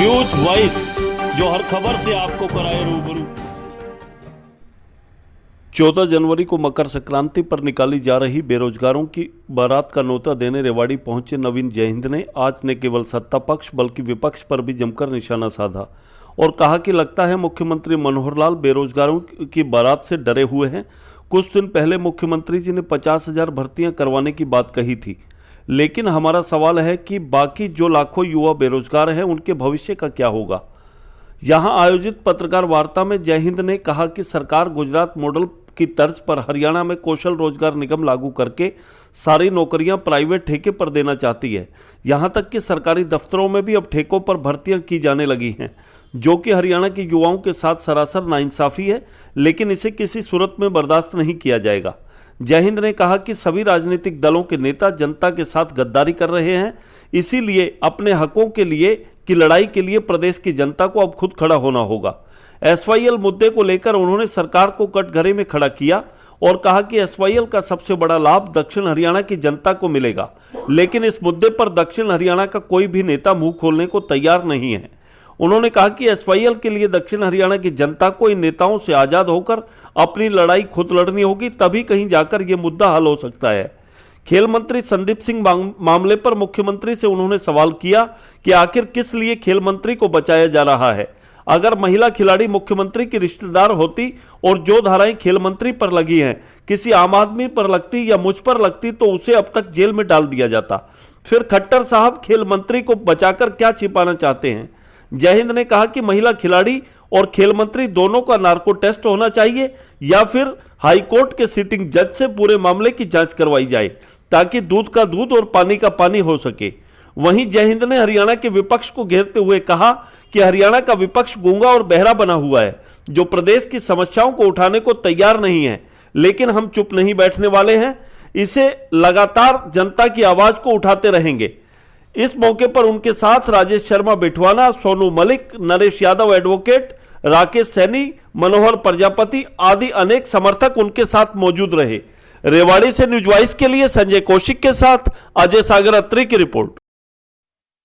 News voice, जो हर खबर से आपको कराए रूबरू। 14 जनवरी को मकर संक्रांति पर निकाली जा रही बेरोजगारों की बारात का न्योता देने रेवाड़ी पहुंचे नवीन जयहिंद ने आज न केवल सत्ता पक्ष बल्कि विपक्ष पर भी जमकर निशाना साधा और कहा कि लगता है मुख्यमंत्री मनोहर लाल बेरोजगारों की बारात से डरे हुए हैं। कुछ दिन पहले मुख्यमंत्री जी ने 50,000 भर्तियां करवाने की बात कही थी, लेकिन हमारा सवाल है कि बाकी जो लाखों युवा बेरोजगार हैं उनके भविष्य का क्या होगा। यहां आयोजित पत्रकार वार्ता में जयहिंद ने कहा कि सरकार गुजरात मॉडल की तर्ज पर हरियाणा में कौशल रोजगार निगम लागू करके सारी नौकरियां प्राइवेट ठेके पर देना चाहती है। यहां तक कि सरकारी दफ्तरों में भी अब ठेकों पर भर्तियां की जाने लगी हैं, जो कि हरियाणा के युवाओं के साथ सरासर नाइंसाफी है, लेकिन इसे किसी सूरत में बर्दाश्त नहीं किया जाएगा। जयहिंद ने कहा कि सभी राजनीतिक दलों के नेता जनता के साथ गद्दारी कर रहे हैं, इसीलिए अपने हकों के लिए की लड़ाई के लिए प्रदेश की जनता को अब खुद खड़ा होना होगा। एसवाईएल मुद्दे को लेकर उन्होंने सरकार को कटघरे में खड़ा किया और कहा कि एसवाईएल का सबसे बड़ा लाभ दक्षिण हरियाणा की जनता को मिलेगा, लेकिन इस मुद्दे पर दक्षिण हरियाणा का कोई भी नेता मुंह खोलने को तैयार नहीं है। उन्होंने कहा कि एसवाईएल के लिए दक्षिण हरियाणा की जनता को इन नेताओं से आज़ाद होकर अपनी लड़ाई खुद लड़नी होगी, तभी कहीं जाकर यह मुद्दा हल हो सकता है। खेल मंत्री संदीप सिंह मामले पर मुख्यमंत्री से उन्होंने सवाल किया कि आखिर किस लिए खेल मंत्री को बचाया जा रहा है। अगर महिला खिलाड़ी मुख्यमंत्री की रिश्तेदार होती और जो धाराएं खेल मंत्री पर लगी हैं किसी आम आदमी पर लगती या मुझ पर लगती तो उसे अब तक जेल में डाल दिया जाता। फिर खट्टर साहब खेल मंत्री को बचाकर क्या छिपाना चाहते हैं। जयहिंद ने कहा कि महिला खिलाड़ी और खेल मंत्री दोनों का नार्को टेस्ट होना चाहिए या फिर हाईकोर्ट के सिटिंग जज से पूरे मामले की जांच करवाई जाए, ताकि दूध का दूध और पानी का पानी हो सके। वहीं जयहिंद ने हरियाणा के विपक्ष को घेरते हुए कहा कि हरियाणा का विपक्ष गूंगा और बहरा बना हुआ है, जो प्रदेश की समस्याओं को उठाने को तैयार नहीं है, लेकिन हम चुप नहीं बैठने वाले हैं। इसे लगातार जनता की आवाज को उठाते रहेंगे। इस मौके पर उनके साथ राजेश शर्मा बिठवाना, सोनू मलिक, नरेश यादव एडवोकेट, राकेश सैनी, मनोहर प्रजापति आदि अनेक समर्थक उनके साथ मौजूद रहे। रेवाड़ी से न्यूज वॉइस के लिए संजय कौशिक के साथ अजय सागर अत्री की रिपोर्ट।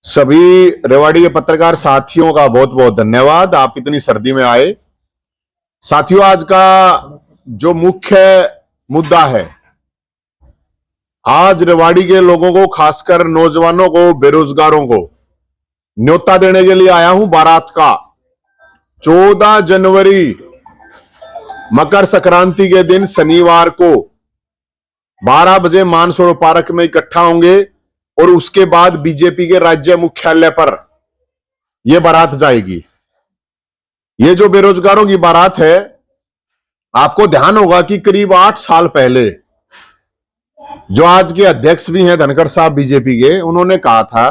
सभी रेवाड़ी के पत्रकार साथियों का बहुत बहुत धन्यवाद, आप इतनी सर्दी में आए। साथियों, आज का जो मुख्य मुद्दा है, आज रेवाड़ी के लोगों को, खासकर नौजवानों को, बेरोजगारों को न्योता देने के लिए आया हूं बारात का। 14 जनवरी मकर संक्रांति के दिन शनिवार को 12 बजे मानसरोवर पार्क में इकट्ठा होंगे और उसके बाद बीजेपी के राज्य मुख्यालय पर यह बारात जाएगी। यह जो बेरोजगारों की बारात है, आपको ध्यान होगा कि करीब 8 साल पहले जो आज के अध्यक्ष भी हैं धनखड़ साहब बीजेपी के, उन्होंने कहा था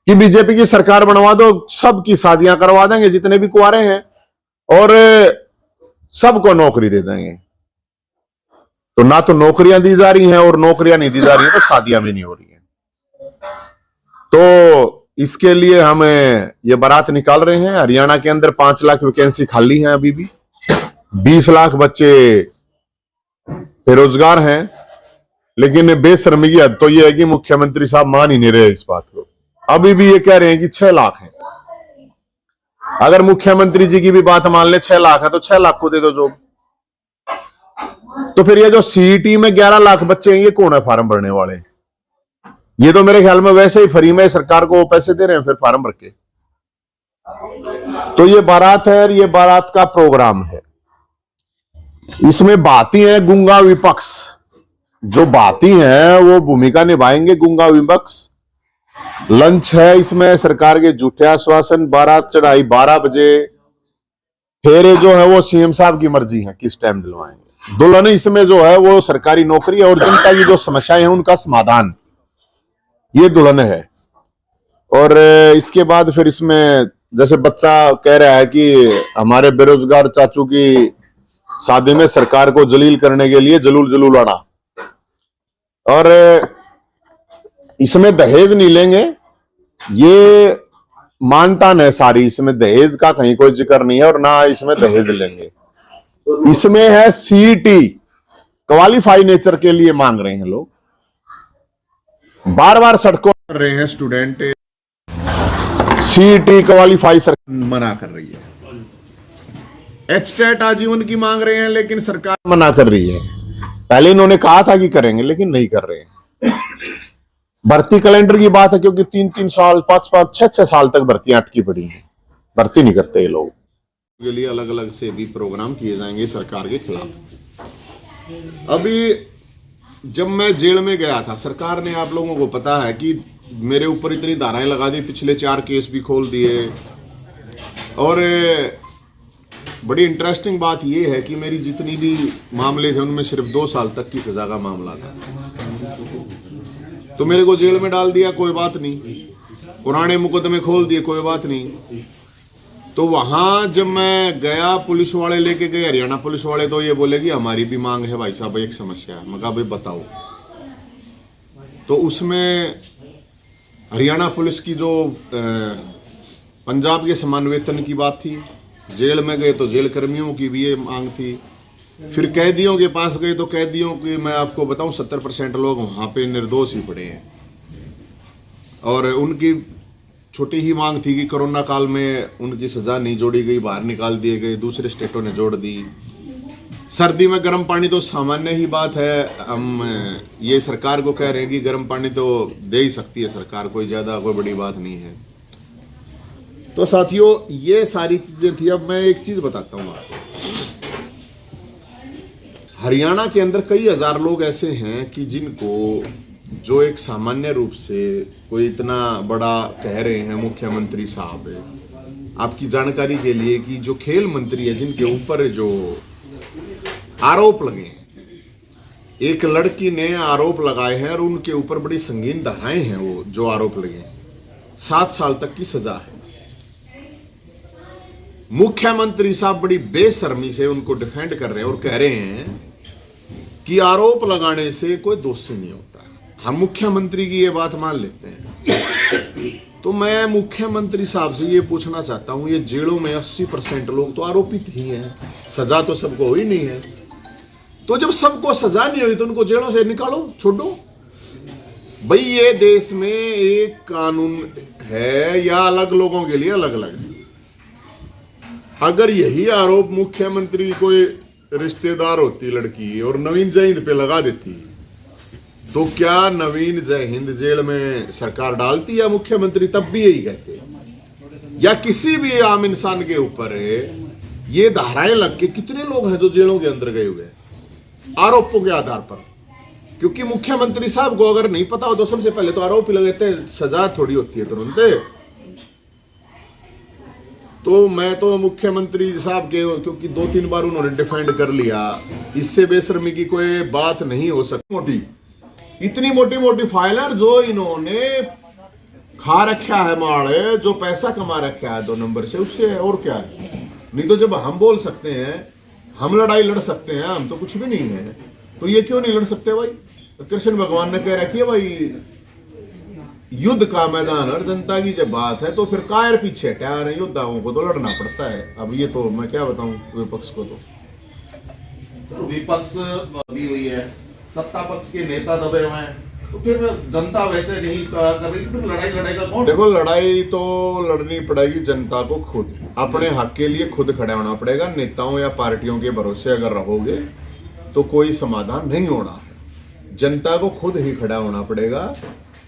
कि बीजेपी की सरकार बनवा दो, सबकी शादियां करवा देंगे जितने भी कुंवारे हैं और सबको नौकरी दे देंगे। तो ना तो नौकरियां दी जा रही हैं और नौकरियां नहीं दी जा रही हैं तो शादियां भी नहीं हो रही हैं। तो इसके लिए हम ये बारात निकाल रहे हैं। हरियाणा के अंदर 5 लाख वैकेंसी खाली हैं, अभी भी 20 लाख बच्चे बेरोजगार हैं, लेकिन बेशर्मी की हद तो यह है कि मुख्यमंत्री साहब मान ही नहीं रहे इस बात को। अभी भी ये कह रहे हैं कि 6 लाख हैं। अगर मुख्यमंत्री जी की भी बात मान ले 6 लाख है तो 6 लाख को दे दो जॉब। तो फिर ये जो सीईटी में 11 लाख बच्चे हैं, ये कौन है फॉर्म भरने वाले? ये तो मेरे ख्याल में वैसे ही फ्री में सरकार को पैसे दे रहे हैं फिर फॉर्म भर के। तो ये बारात है और ये बारात का प्रोग्राम है। इसमें बाती है गूंगा विपक्ष, जो बाती हैं वो भूमिका निभाएंगे गूंगा विपक्ष। लंच है इसमें, सरकार के झूठे आश्वासन, बारात चढ़ाई 12 बजे, फेरे जो है वो सीएम साहब की मर्जी है किस टाइम दिलवाएंगे। दुल्हन इसमें जो है वो सरकारी नौकरी और जनता की जो समस्याएं हैं उनका समाधान, ये दुल्हन है। और इसके बाद फिर इसमें जैसे बच्चा कह रहा है कि हमारे बेरोजगार चाचू की शादी में सरकार को जलील करने के लिए जलूल जलूल आना, और इसमें दहेज नहीं लेंगे, ये मानतान है सारी। इसमें दहेज का कहीं कोई जिक्र नहीं है और ना इसमें दहेज लेंगे। इसमें है सीईटी, क्वालिफाई नेचर के लिए मांग रहे हैं लोग, बार बार सड़कों कर रहे हैं स्टूडेंट। सीईटी क्वालिफाई सरकार मना कर रही है, एचटेट आजीवन की मांग रहे हैं लेकिन सरकार मना कर रही है। पहले इन्होंने कहा था कि करेंगे लेकिन नहीं कर रहे हैं। भर्ती कैलेंडर की बात है क्योंकि 3-3 साल 5-5 6-6 साल तक भर्तियां अटकी पड़ी हैं, भर्ती नहीं करते ये लोग। के लिए अलग अलग से भी प्रोग्राम किए जाएंगे सरकार के खिलाफ। अभी जब मैं जेल में गया था, सरकार ने, आप लोगों को पता है कि मेरे ऊपर इतनी धाराएं लगा दी, पिछले 4 केस भी खोल दिए। और बड़ी इंटरेस्टिंग बात यह है कि मेरी जितनी भी मामले थे उनमें सिर्फ 2 साल तक की सजा का मामला था, तो मेरे को जेल में डाल दिया, कोई बात नहीं। पुराने मुकदमे खोल दिए, कोई बात नहीं। तो वहां जब मैं गया, पुलिस वाले लेके गए, हरियाणा पुलिस वाले, तो ये बोले कि हमारी भी मांग है भाई साहब, एक समस्या है। मैं कहा भाई बताओ। तो उसमें हरियाणा पुलिस की जो पंजाब के समान वेतन की बात थी, जेल में गए तो जेल कर्मियों की भी ये मांग थी। फिर कैदियों के पास गए तो कैदियों की, मैं आपको बताऊं, 70% लोग वहां पे निर्दोष ही पड़े हैं। और उनकी छोटी ही मांग थी कि कोरोना काल में उनकी सजा नहीं जोड़ी गई, बाहर निकाल दिए गए, दूसरे स्टेटों ने जोड़ दी। सर्दी में गर्म पानी तो सामान्य ही बात है, हम ये सरकार को कह रहे हैं कि गर्म पानी तो दे ही सकती है सरकार, कोई ज्यादा कोई बड़ी बात नहीं है। तो साथियों, ये सारी चीजें थी। अब मैं एक चीज बताता हूं आपको, हरियाणा के अंदर कई हजार लोग ऐसे हैं कि जिनको, जो एक सामान्य रूप से कोई इतना बड़ा कह रहे हैं मुख्यमंत्री साहब, आपकी जानकारी के लिए कि जो खेल मंत्री है, जिनके ऊपर जो आरोप लगे हैं, एक लड़की ने आरोप लगाए हैं और उनके ऊपर बड़ी संगीन धाराएं हैं, वो जो आरोप लगे हैं, 7 साल तक की सजा है। मुख्यमंत्री साहब बड़ी बेशर्मी से उनको डिफेंड कर रहे हैं और कह रहे हैं कि आरोप लगाने से कोई दोषी नहीं होता। हम मुख्यमंत्री की ये बात मान लेते हैं। तो मैं मुख्यमंत्री साहब से ये पूछना चाहता हूं, ये जेलों में 80% लोग तो आरोपित ही हैं, सजा तो सबको हुई नहीं है। तो जब सबको सजा नहीं हुई तो उनको जेलों से निकालो, छोड़ो। भाई ये देश में एक कानून है, या अलग लोगों के लिए अलग अलग है। अगर यही आरोप मुख्यमंत्री कोई रिश्तेदार होती लड़की और नवीन जयहिंद पे लगा देती, तो क्या नवीन जयहिंद जेल में सरकार डालती, या मुख्यमंत्री तब भी यही कहते? या किसी भी आम इंसान के ऊपर ये धाराएं लग के कितने लोग हैं जो जेलों के अंदर गए हुए आरोपों के आधार पर? क्योंकि मुख्यमंत्री साहब को अगर नहीं पता हो तो सबसे पहले तो आरोप ही लगाते, सजा थोड़ी होती है तुरंत। तो मैं तो मुख्यमंत्री साहब के, क्योंकि 2-3 बार उन्होंने डिफेंड कर लिया, इससे बेशर्मी की कोई बात नहीं हो सकती। मोटी, इतनी मोटी मोटी फाइलर जो इन्होंने खा रखा है माड़े, जो पैसा कमा रखा है 2 नंबर से, उससे और क्या है? नहीं तो जब हम बोल सकते हैं, हम लड़ाई लड़ सकते हैं, हम तो कुछ भी नहीं है, तो ये क्यों नहीं लड़ सकते भाई? कृष्ण भगवान ने कह रखी है भाई, युद्ध का मैदान और जनता की जब बात है तो फिर कायर पीछे हटा रहे, योद्धाओं को तो लड़ना पड़ता है। अब ये तो मैं क्या बताऊं विपक्ष को। तो विपक्ष दबी हुई है, सत्ता पक्ष के नेता दबे हुए हैं, तो फिर जनता वैसे नहीं कर रही, तो फिर लड़ाई लड़ेगा कौन? देखो, लड़ाई तो लड़नी पड़ेगी जनता को, खुद अपने हक के लिए खुद खड़ा होना पड़ेगा। नेताओं या पार्टियों के भरोसे अगर रहोगे तो कोई समाधान नहीं होना है। जनता को खुद ही खड़ा होना पड़ेगा,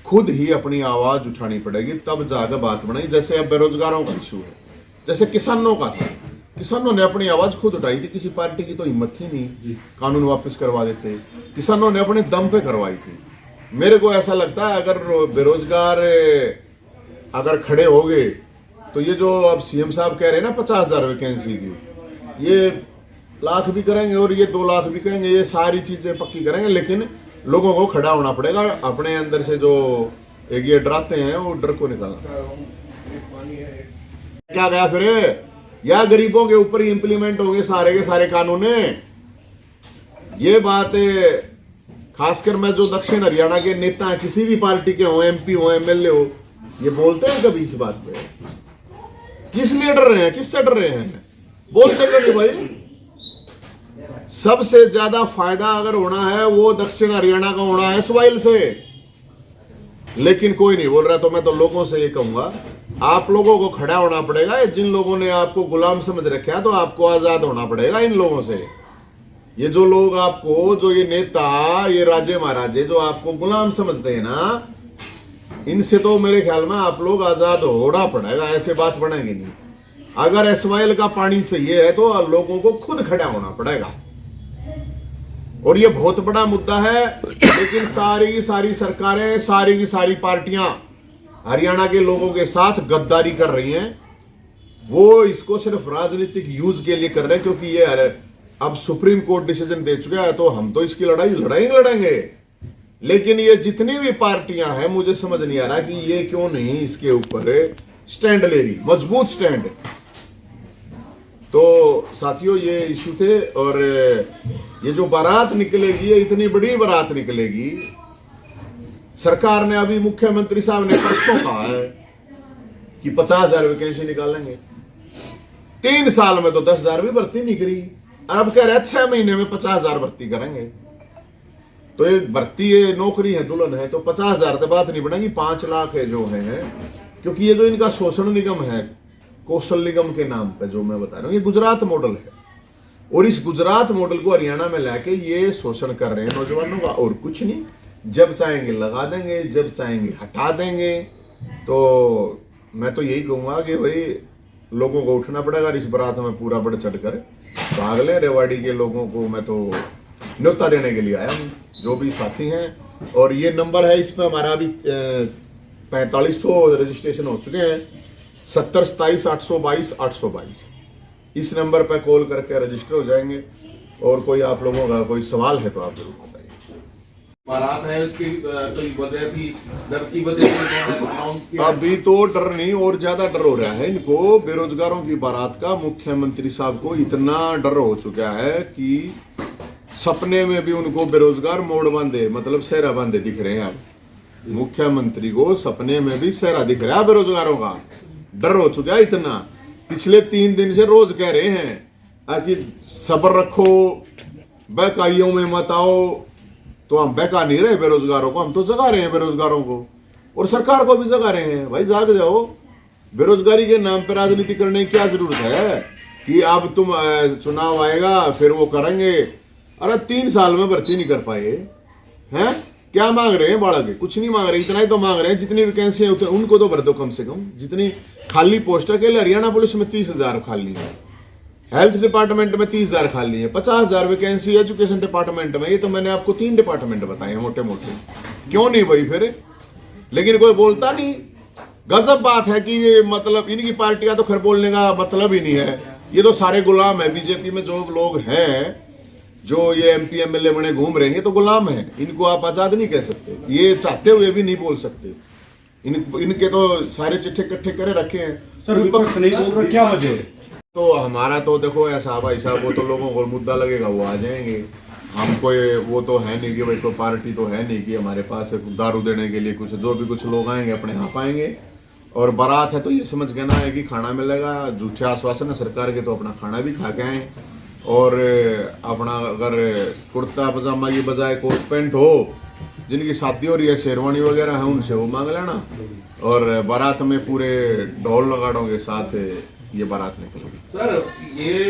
खुद ही अपनी आवाज उठानी पड़ेगी, तब जाकर बात बनाई। जैसे अब बेरोजगारों का इशू है, जैसे किसानों का था, किसानों ने अपनी आवाज खुद उठाई थी, किसी पार्टी की तो हिम्मत थी नहीं कानून वापस करवा देते, किसानों ने अपने दम पे करवाई थी। मेरे को ऐसा लगता है अगर बेरोजगार अगर खड़े हो गए तो ये जो अब सीएम साहब कह रहे हैं ना 50,000 वैकेंसी की, ये लाख भी करेंगे और ये 2 लाख भी करेंगे, ये सारी चीजें पक्की करेंगे, लेकिन लोगों को खड़ा होना पड़ेगा। अपने अंदर से जो एक ये डराते हैं वो डर को निकालना। क्या गया फिर, या गरीबों के ऊपर ही इंप्लीमेंट होंगे सारे के सारे कानून? ये बात खासकर मैं जो दक्षिण हरियाणा के नेता हैं, किसी भी पार्टी के हो, एमपी हो, एमएलए हो, ये बोलते हैं कभी इस बात पे? किस लिए डर रहे हैं, किससे डर रहे हैं? बोलते कभी भाई? सबसे ज्यादा फायदा अगर होना है वो दक्षिण हरियाणा का होना है स्वाइल से, लेकिन कोई नहीं बोल रहा। तो मैं तो लोगों से ये कहूंगा आप लोगों को खड़ा होना पड़ेगा। जिन लोगों ने आपको गुलाम समझ रखा है तो आपको आजाद होना पड़ेगा इन लोगों से। ये जो लोग आपको, जो ये नेता, ये राजे महाराजे जो आपको गुलाम समझते हैं ना, इनसे तो मेरे ख्याल में आप लोग आजाद होना पड़ेगा। ऐसे बात बनेगी नहीं। अगर एसवाइएल का पानी चाहिए है तो लोगों को खुद खड़ा होना पड़ेगा। और ये बहुत बड़ा मुद्दा है, लेकिन सारी की सारी सरकारें, सारी की सारी पार्टियां हरियाणा के लोगों के साथ गद्दारी कर रही हैं। वो इसको सिर्फ राजनीतिक यूज के लिए कर रहे हैं, क्योंकि ये अब सुप्रीम कोर्ट डिसीजन दे चुका है तो हम तो इसकी लड़ेंगे। लेकिन ये जितनी भी पार्टियां हैं, मुझे समझ नहीं आ रहा कि ये क्यों नहीं इसके ऊपर स्टैंड ले रही, मजबूत स्टैंड। तो साथियों, ये इशू थे। और ये जो बारात निकलेगी, ये इतनी बड़ी बारात निकलेगी। सरकार ने अभी, मुख्यमंत्री साहब ने परसों कहा है कि 50,000 वैकेंसी निकालेंगे। 3 साल में तो 10,000 भी भर्ती नहीं करी। अब कह रहे 6 महीने में 50,000 भर्ती करेंगे। तो ये भर्ती, ये नौकरी है, दुल्हन है, तो 50,000 तो बात नहीं बनेगी। 5 लाख है जो है, क्योंकि ये जो इनका शोषण निगम है, कौशल निगम के नाम पे जो मैं बता रहा हूँ, ये गुजरात मॉडल है। और इस गुजरात मॉडल को हरियाणा में लाके ये शोषण कर रहे हैं नौजवानों का, और कुछ नहीं। जब चाहेंगे लगा देंगे, जब चाहेंगे हटा देंगे। तो मैं तो यही कहूंगा कि भाई लोगों को उठना पड़ेगा। इस बारात में पूरा बढ़ चढ़ कर भाग ले। रेवाड़ी के लोगों को मैं तो न्योता देने के लिए आया हूँ, जो भी साथी हैं। और ये नंबर है, इस पर हमारा अभी 4500 रजिस्ट्रेशन हो चुके हैं। 70 27 822 822 इस नंबर पर कॉल करके रजिस्टर हो जाएंगे। और कोई आप लोगों का कोई सवाल है तो आप जरूर बताइए। बारात है, उसकी कोई वजह थी, डर की वजह से अनाउंस किया। अभी तो डर नहीं, और ज्यादा डर हो रहा है इनको। बेरोजगारों की बारात का मुख्यमंत्री साहब को इतना डर हो चुका है कि सपने में भी उनको बेरोजगार मोड़ बांधे, मतलब सेहरा बांधे दिख रहे हैं। अब मुख्यमंत्री को सपने में भी सेहरा दिख रहा है बेरोजगारों का। डर हो चुका है इतना। पिछले 3 दिन से रोज कह रहे हैं कि सब्र रखो, बहकाइयों में मत आओ। तो हम बहका नहीं रहे बेरोजगारों को, हम तो जगा रहे हैं बेरोजगारों को, और सरकार को भी जगा रहे हैं। भाई जाग जाओ। बेरोजगारी के नाम पर राजनीति करने की क्या जरूरत है कि अब तुम चुनाव आएगा फिर वो करेंगे। अरे 3 साल में भर्ती नहीं कर पाए हैं। क्या मांग रहे हैं बालक? कुछ नहीं मांग रहे, इतना ही तो मांग रहे हैं। जितनी वैकेंसी है उनको तो भर दो कम से कम। जितनी खाली पोस्ट है, के लिए हरियाणा पुलिस में 30,000 खाली है, हेल्थ डिपार्टमेंट में 30,000 खाली है, 50,000 वैकेंसी एजुकेशन डिपार्टमेंट में। ये तो मैंने आपको 3 डिपार्टमेंट बताए हैं मोटे मोटे। क्यों नहीं भाई फिर? लेकिन कोई बोलता नहीं। गजब बात है कि ये, मतलब इनकी पार्टियां तो खैर बोलने का मतलब ही नहीं है। ये तो सारे गुलाम है। बीजेपी में जो लोग हैं, जो ये MP MLA बने घूम रहे हैं, तो गुलाम है। इनको आप आजाद नहीं कह सकते। ये चाहते हुए भी नहीं बोल सकते। इनके तो सारे चिट्ठे इकट्ठे करे रखे हैं। सर विपक्ष नहीं बोल रहा, क्या वजह है? तो हमारा तो देखो ऐसा भाई साहब, वो तो लोगों को मुद्दा लगेगा वो आ जाएंगे। हम कोई वो तो है नहीं कि भाई कोई पार्टी तो है नहीं कि हमारे पास दारू देने के लिए कुछ, जो भी कुछ लोग आएंगे अपने आप आएंगे। और बारात है तो ये समझ के ना है कि खाना मिलेगा। झूठे आश्वासन है सरकार के, तो अपना खाना भी खा के आए। और अपना अगर कुर्ता पजामा की बजाय कोट पैंट हो, जिनकी शादी हो रही है, शेरवानी वगैरह है, उनसे वो मांग लेना। और बारात में पूरे ढोल नगाड़ों के साथ ये बारात निकलेगी। सर ये